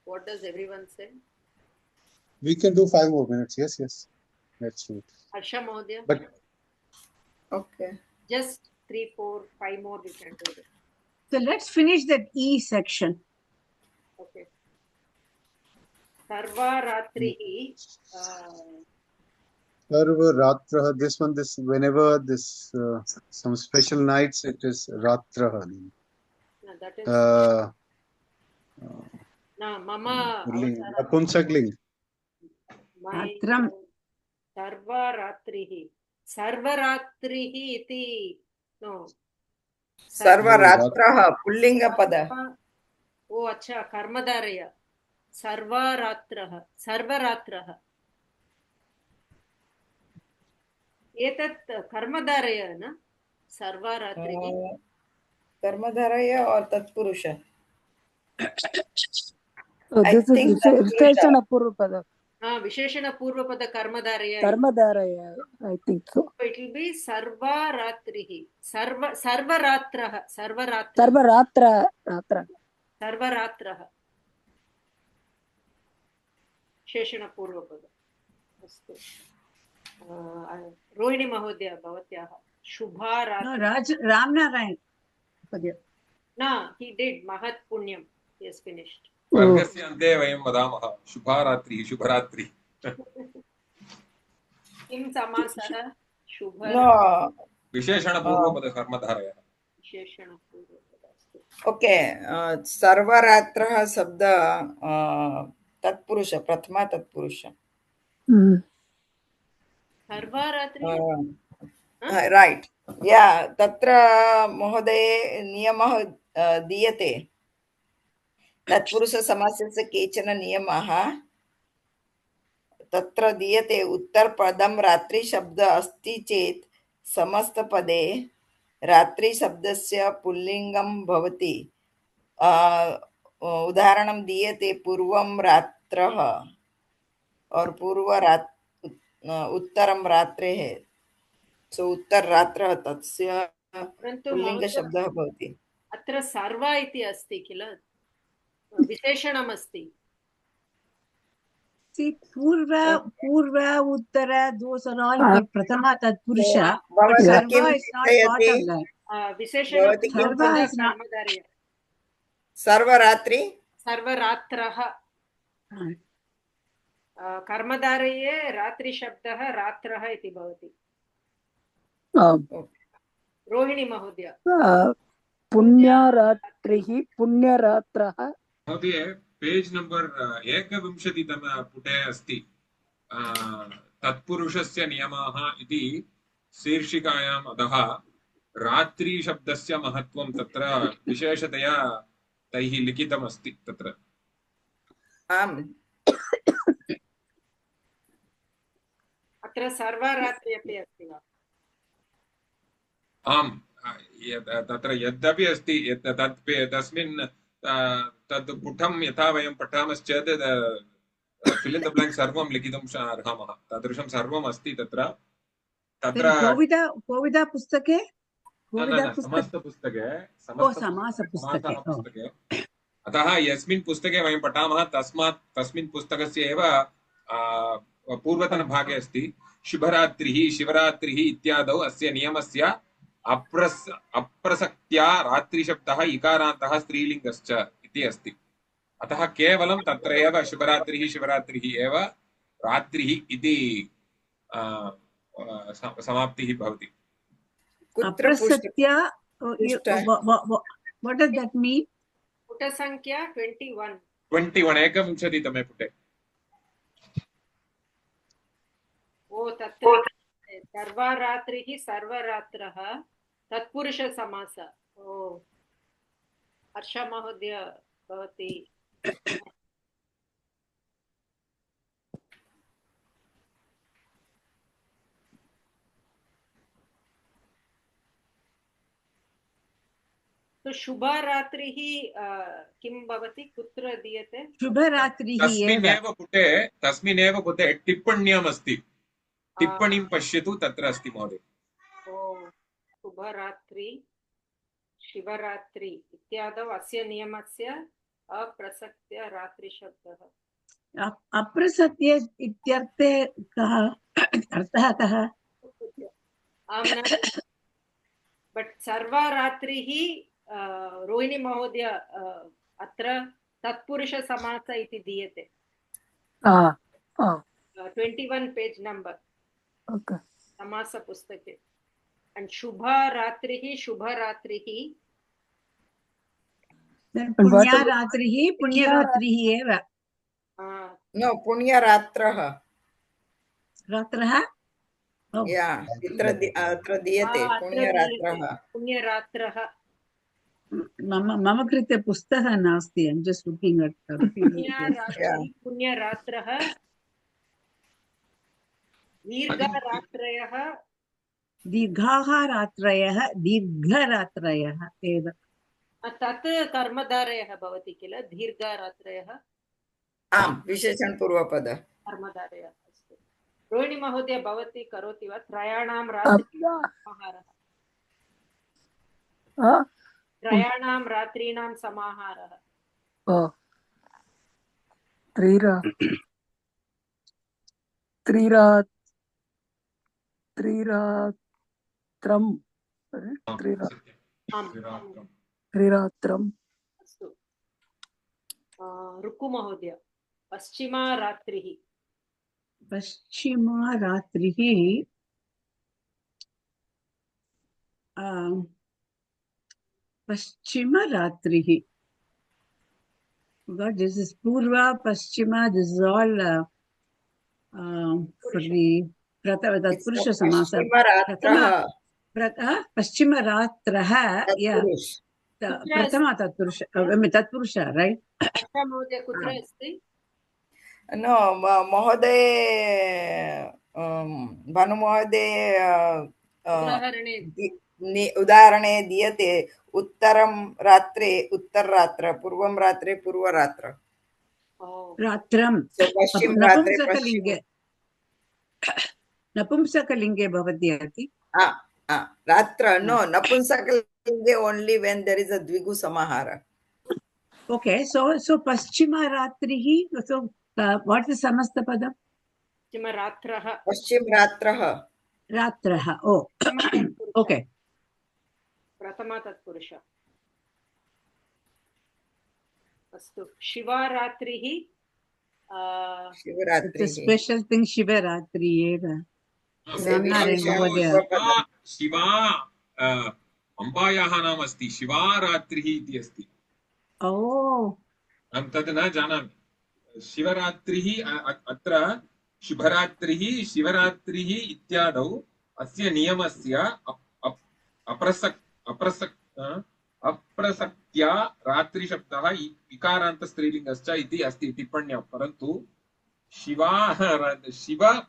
what does everyone say? We can do 5 more minutes. Yes. Let's do it. Harsha Mahodaya? But okay. Just 3, 4, 5 more we can do it. So let's finish that E section. Okay. Sarva Ratrihi. Sarva Ratraha, this whenever this some special nights it is Ratraha. No, that is Mama Punsakling. Ratram. Sarva Ratrihi. Sarva Ratrihi iti. No. Sarva Ratraha. Pullinga pada. Oh, acha. Karmadaraya. Sarva Ratraha. एतत् कर्मधारय न सर्वरात्रिः कर्मधारय और तत्पुरुष This is Visheshana Purvapada. Visheshana Purvapada Karmadaraya. I think so. It will be Sarvaratrihi. Sarvaratraha. Sarvaratraha. Visheshana Purvapada. Astu. Rohini Mahodaya Bhavatyaha. Shubha Ratri. No, Ramnarayan. No, he did. Mahat Punyam. He has finished. वर्गस्य अन्ते वयं वदामः शुभारात्रिः शुभरात्रिः किं समासः शुभ विशेषणपूर्वपद कर्मधारयः okay सर्वरात्रः शब्द तत्पुरुष प्रथमा तत्पुरुष राइट या तत्र महोदये नियमः दीयते तत्पुरुष समासस्य केचन नियमाः तत्र दीयते उत्तरपदं रात्रि शब्द अस्ति चेत् समस्तपदे रात्रि शब्दस्य पुल्लिङ्गं भवति उदाहरणं दीयते पूर्वं रात्रः और उत्तरं रात्रेः सो उत्तर रात्रः तस्य पुल्लिङ्ग शब्दः भवति अत्र सर्वा इति अस्ति किल विशेषणम् अस्ति See, Purva, Uttara, those are all for Prathama Tatpurusha, but भवती किं Sarva is not part चिन्तयति? of that. Visheshana भवती किं Sarva is not. Karmadarya. सर्वरात्रि सर्वरात्रः कर्मधारये रात्रिशब्दः रात्रः इति भवति। रोहिणी महोदय। पुण्यरात्रिः पुण्यरात्रः महोदय पेज् नम्बर् 21 पुटे अस्ति तत्पुरुषस्य नियमाः इति शीर्षिकायाम् अधः रात्रिशब्दस्य महत्त्वं तत्र विशेषतया तैः लिखितमस्ति तत्र। आम् अत्र सर्वरात्रि अपि अस्ति वा? आम् तत्र यद्यपि अस्ति तस्मिन् तद् पुटं यथा वयं पठामश्चेत् फिल इन द ब्लैंक सर्वं लिखितुं अर्हामः तादृशं सर्वम् अस्ति तत्र तत्र कोविदा पुस्तके समस्तपुस्तके समासपुस्तके अतः यस्मिन् पुस्तके वयं पठामः तस्मिन् पुस्तकस्य एव पूर्वतनभागे अस्ति शुभरात्रिः शिवरात्रिः इत्यादौ अस्य नियमस्य अप्रसक्त्या रात्रिशब्दः इकारान्तः स्त्रीलिङ्गश्च इति अस्ति। अतः केवलं तत्र एव शिवरात्रिः एव रात्रिः इति समाप्तिः भवति। अप्रसक्त्या, what does that mean? पुटसङ्ख्या 21 21 पुटे। ओ तत्र सर्वरात्रिः सर्वरात्रः तत्पुरुषसमास। ओ हर्ष महोदय भवती तो शुभरात्रिः किं भवति कुत्र दीयते? शुभरात्रिः तस्मिन्नेव पुटे टिप्पण्याम् अस्ति टिप्पणीं पश्यतु तत्र अस्ति महोदय। ओ शुभरात्रि शिवरात्रि इत्यादौ अस्य नियमस्य अप्रसक्त्य रात्रिशब्दः। अप्रसक्त्य इत्यर्थे कः अर्थः कः? बट सर्वरात्रिः रोहिणी महोदय अत्र तत्पुरुषसमास इति दीयते 21 पेज नंबर समास पुस्तके। and शुभरात्रिः पुण्यरात्रिः एव। नो पुण्यरात्रः रात्रः अत्र दीयते पुण्यरात्रः। मम कृते पुस्तकः नास्ति। I'm just looking at पुण्यरात्रः दीर्घाः रात्रयः एव। तत् कर्मधारयः भवति किल दीर्घरात्रयः। आम् विशेषणपूर्वपद कर्मधारयः अस्ति। रोहिणी महोदय भवती करोति वा? त्रयाणां रात्रीणां समाहारः। त्रिरात्रम्। अस्तु रुक्कु महोदय पश्चिमरात्रिः God, this is Purva, Paschima, this is all for the Pratapurusha Samasa. Paschima Ratraha, yeah. Pratama Tatpurusha, right? No, महोदय भानु महोदय उदाहरणे दीयते उत्तरं रात्रे उत्तररात्र पूर्वं रात्रे पूर्वरात्र रात्रं नपुंसकलिङ्गे भवति अस्ति रात्र नो नपुंसकलिङ्गे only when there is a द्विगु समाहार. Okay, so Paschima Ratrihi, so What is Samastapadam? Pashchimaratrah. पश्चिमरात्रः Ratraha. Oh, okay. Pratama Tatpurusha. Astu. Shivaratrihi. It's a शिवरात्रिः special thing, Shivaratri. Ramnarayan Mahodaya. शिवा अम्बायाः नाम अस्ति शिवारात्रिः इति अस्ति Oh, अहं तद् न जानामि शिवरात्रिः अत्र शुभरात्रिः शिवरात्रिः इत्यादौ अस्य नियमस्य अप्रसक्त्या रात्रिशब्दः इकारान्तस्त्रीलिङ्गश्च इति अस्ति टिप्पण्यां परन्तु शिव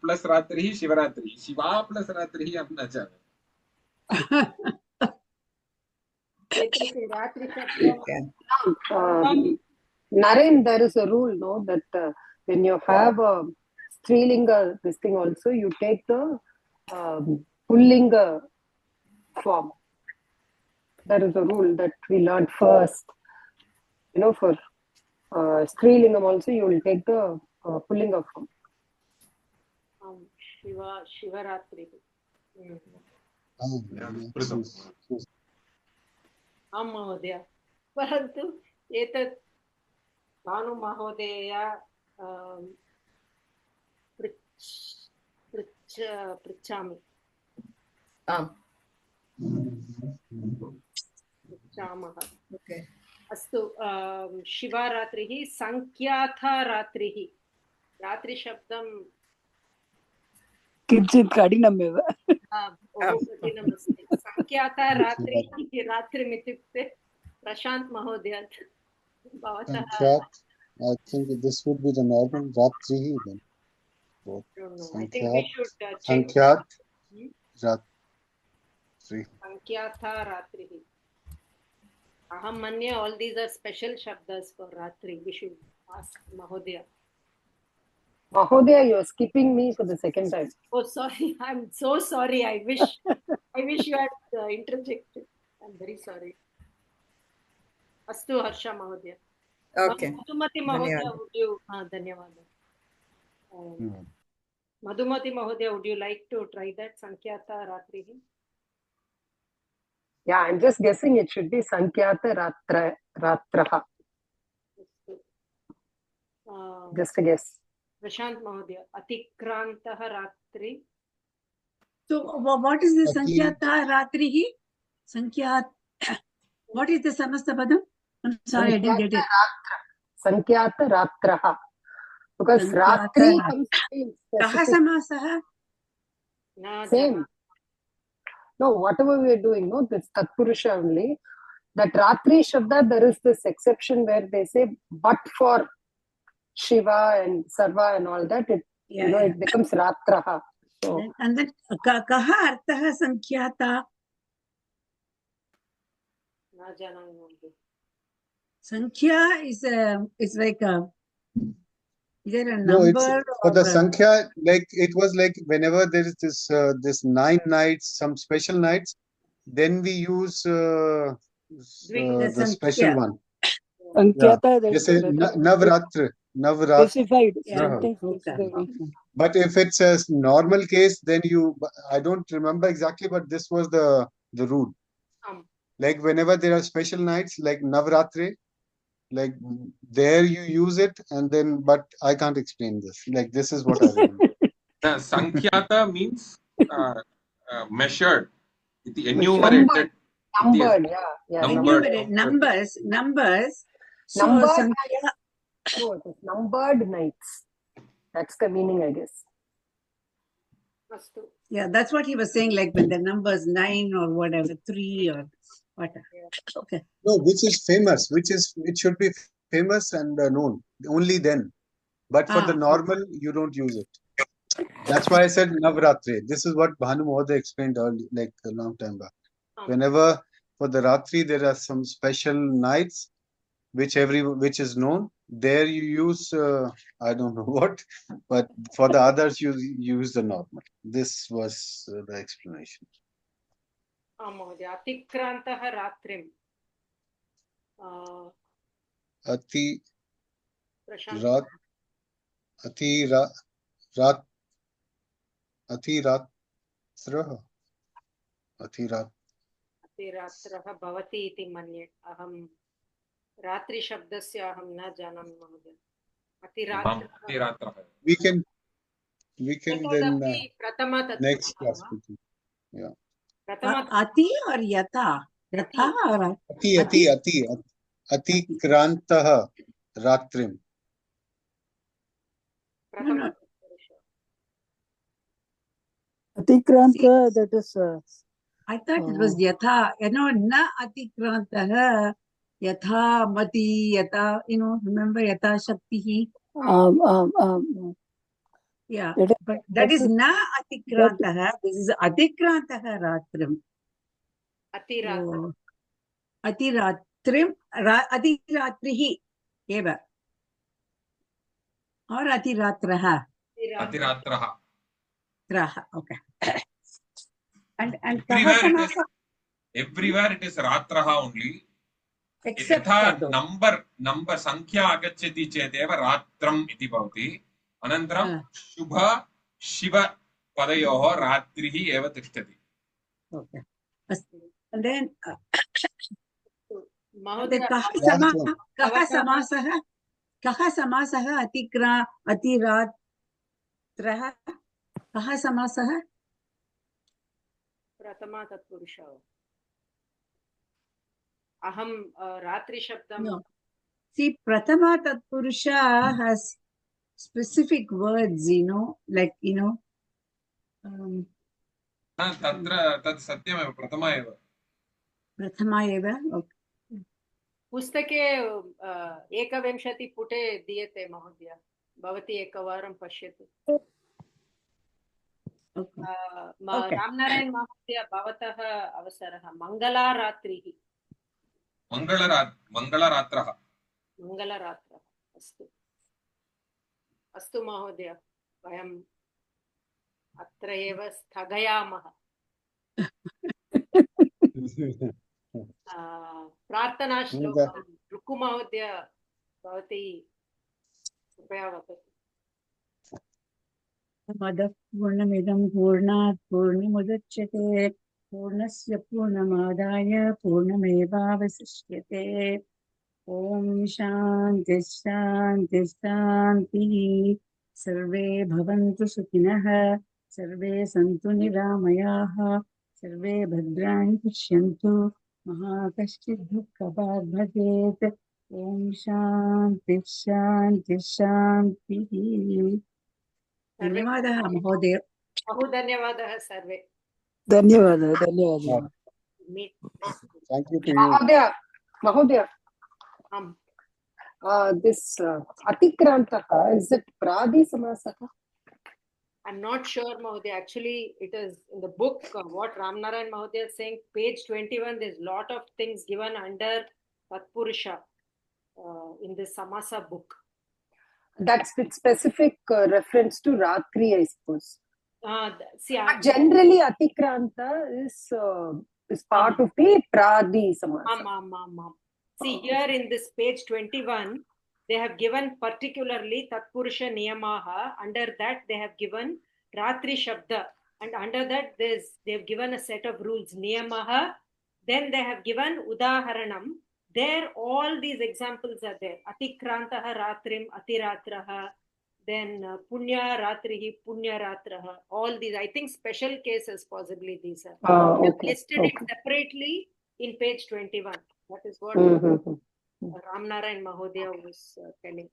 प्लस रात्रिः शिवरात्रिः शिवा प्लस रात्रिः अहं न जानामि Naren, there is a rule, no, that when you have a Strilinga, this thing also, you take the Pullinga form. There is a rule that we learned first. You know, for Strilingam also, you will take the Pullinga form. Shivaratri. आम् महोदय परन्तु एतत् भानुमहोदय पृच्छामि पृच्छामः अस्तु शिवरात्रिः संख्याता रात्रिः रात्रिशब्दं किञ्चित् कठिनमेव बहु कठिनमस्ति संख्याता रात्रिः रात्रिम् इत्युक्ते प्रशान्त महोदय भवतः I think this would be the normal Ratrihi then. I think we should check. Sankyat Ratri. Sankyata Ratrihi. Aham manye all these are special shabdas for Ratri. We should ask Mahodaya. Mahodaya, you are skipping me for the second time. Oh, sorry. I'm so sorry. I wish you had interjected. I'm very sorry. Astu Harsha Mahodaya. Okay. Madhumati Mahodaya, would you? Dhanyawad. Madhumati Mahodaya, would you like to try that Sankyata Ratrihi? Yeah, I'm just guessing it should be Sankyata Ratraha. Just a guess. Prashant Mahodaya, Atikrantah Ratri. so what is the Sankyata Ratrihi? Sankyat. What is the Samastapadam? I'm sorry, I didn't get it. Sankyata Ratraha. Because Ratri comes in Kaha Samasaha? Same. No, whatever we are doing, no, this Tatpurusha only. That Ratri Shabda, there is this exception where they say, but for Shiva and Sarva and all that, it becomes Ratraha. So, and then Kaha Artaha Sankyata? Sankhya is like a. Is there a number? No, it's for the Sankhya, like it was like whenever there is this 9 nights, some special nights, then we use the special one. Sankyata, Navaratri. Specified. But if it's a normal case, then I don't remember exactly, but this was the rule. Like whenever there are special nights, like Navaratri, like there you use it, and then, but I can't explain this. Like this is what I remember. Sankyata means measured. It's enumerated. Numbered, Enumerated numbers. So numbered numbered nights. That's the meaning, I guess. Yeah, that's what he was saying. Like when the numbers 9 or whatever, 3 or whatever. Okay. No, which is famous. It should be famous and known only then. But for the normal, you don't use it. That's why I said Navratri. This is what Bhanu Mahodaya explained earlier, like a long time back. Whenever for the Ratri there are some special nights, which is known. There you use I don't know what, but for the others you use the normal. This was the explanation. Atikrantah Ratrim. Ati Rat अतिरात्रः अतिरात्रः भवति इति मन्ये। अहं रात्रिशब्दस्य अहं न जानामि महोदय। अतिरात्रः we can then next class yeah Ati or yata? Yatha or अतिक्रान्तः रात्रिं Atikranta, that is. I thought it was yatha. Na atikrantah. Yatha mati yata. Remember yatha shaktihi. Yeah, but that is na atikrantah. This is atikrantah ratrim. Atiratrim. Atiratrihi. Eva. Or atiratraha. Atiratraha. Okay. And everywhere it is ratraha only. Except यथा number संख्या आगच्छति चेदेव रात्रम् इति भवति. अनन्तरं शुभ शिव पदयोः रात्रिः एव तिष्ठति. Okay. And then कः समासः अतिरात्रः कः समासः? प्रथमा तत्पुरुष. अहं रात्रिशब्दं. No. See, prathama tatpurusha has specific words, like, तत्र तत् सत्यमेव प्रथमा एव. प्रथमा एव. Okay. पुस्तके 21 पुटे दीयते महोदय. भवती एकवारं पश्यतु. रामनारायण महोदय, भवतः अवसरः. मङ्गलारात्रिः. मङ्गलरात्रः. अस्तु अस्तु महोदय, वयम् अत्र एव स्थगयामः. प्रार्थना श्लोकं रुक्कु महोदय भवती कृपया वदतु. मदः पूर्णमिदं पूर्णात् पूर्णमुदच्यते पूर्णस्य पूर्णमादाय पूर्णमेवावशिष्यते. ॐ शान्ति शान्ति शान्तिः. सर्वे भवन्तु सुखिनः, सर्वे सन्तु निरामयाः, सर्वे भद्राणि पश्यन्तु, मा कश्चित् दुःखभाग् भवेत्. ॐ शान्ति शान्ति शान्तिः. धन्यवादः महोदय. बहु धन्यवादः सर्वे. धन्यवादः. Thank you to you. Mahodaya. This Atikrantah, is it Pradi Samasaka? I'm not sure, Mahodaya. Actually, it is in the book, what Ramnarayan Mahodaya is saying, page 21, there's a lot of things given under Tatpurusha in this Samasa book. That's with specific reference to Ratri, I suppose. Generally, Atikranta is part of the Pradi Samasa. See, here in this page 21, they have given particularly Tatpurusha Niyamaha. Under that, they have given Ratri Shabda. And under that, they have given a set of rules. Niyamaha. Then they have given Udaharanam. There, all these examples are there. Atikrantaha Ratrim, Atiratraha. Then Punya Ratrihi, Punya Ratraha. All these, I think special cases possibly these are. Listed it separately in page 21. That is what Ramnarayan Mahodaya was telling.